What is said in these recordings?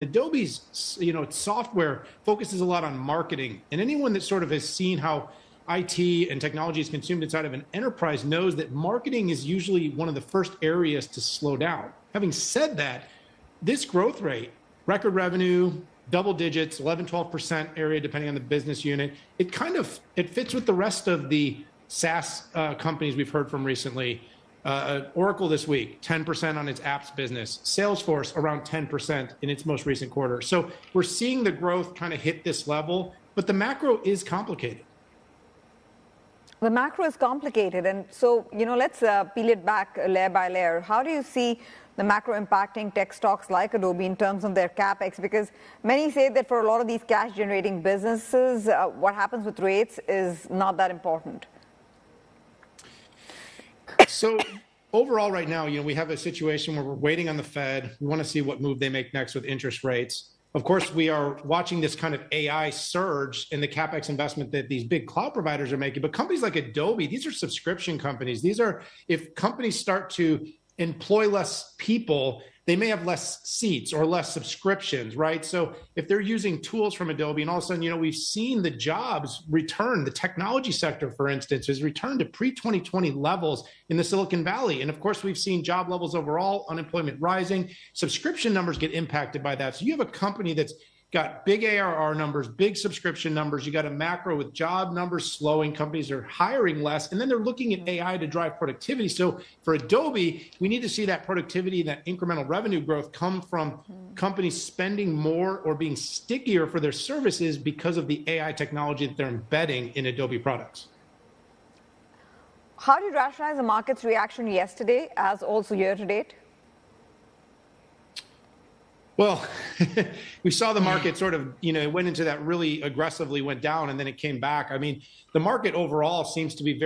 Adobe's, software focuses a lot on marketing, and anyone that sort of has seen how IT and technology is consumed inside of an enterprise knows that marketing is usually one of the first areas to slow down. Having said that, this growth rate, record revenue, double digits, 11, 12% area, depending on the business unit, it fits with the rest of the SaaS companies we've heard from recently. Oracle this week, 10% on its apps business. Salesforce around 10% in its most recent quarter. So we're seeing the growth kind of hit this level, but the macro is complicated. The macro is complicated. And so, let's peel it back layer by layer. How do you see the macro impacting tech stocks like Adobe in terms of their CapEx? Because many say that for a lot of these cash generating businesses, what happens with rates is not that important. So overall right now, we have a situation where we're waiting on the Fed. We want to see what move they make next with interest rates. Of course, we are watching this kind of AI surge in the CapEx investment that these big cloud providers are making. But companies like Adobe, these are subscription companies. If companies start to employ less people, they may have less seats or less subscriptions, right? So if they're using tools from Adobe and all of a sudden, we've seen the jobs return, the technology sector, for instance, has returned to pre-2020 levels in the Silicon Valley. And of course, we've seen job levels overall, unemployment rising, subscription numbers get impacted by that. So you have a company that's got big ARR numbers, big subscription numbers. You got a macro with job numbers slowing. Companies are hiring less, and then they're looking at AI to drive productivity. So for Adobe, we need to see that productivity and that incremental revenue growth come from companies spending more or being stickier for their services because of the AI technology that they're embedding in Adobe products. How do you rationalize the market's reaction yesterday as also year to date? Well, we saw the market sort of, it went into that really aggressively, went down, and then it came back. I mean, the market overall seems to be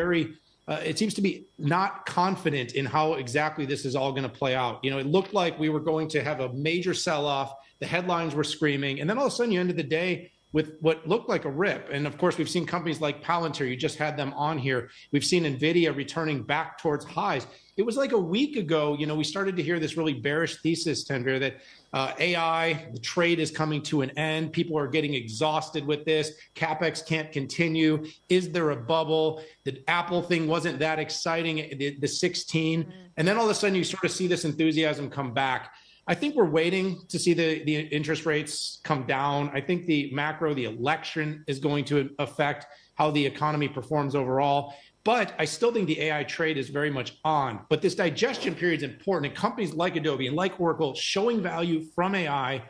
it seems to be not confident in how exactly this is all going to play out. It looked like we were going to have a major sell-off. The headlines were screaming. And then all of a sudden you ended the day with what looked like a rip. And of course, we've seen companies like Palantir, you just had them on here. We've seen NVIDIA returning back towards highs. It was like a week ago, we started to hear this really bearish thesis, Tanvir, that AI, the trade is coming to an end. People are getting exhausted with this. CapEx can't continue. Is there a bubble? The Apple thing wasn't that exciting, the 16. And then all of a sudden you sort of see this enthusiasm come back. I think we're waiting to see the interest rates come down. I think the macro, the election is going to affect how the economy performs overall. But I still think the AI trade is very much on. But this digestion period is important. And companies like Adobe and like Oracle showing value from AI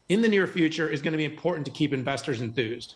in the near future is going to be important to keep investors enthused.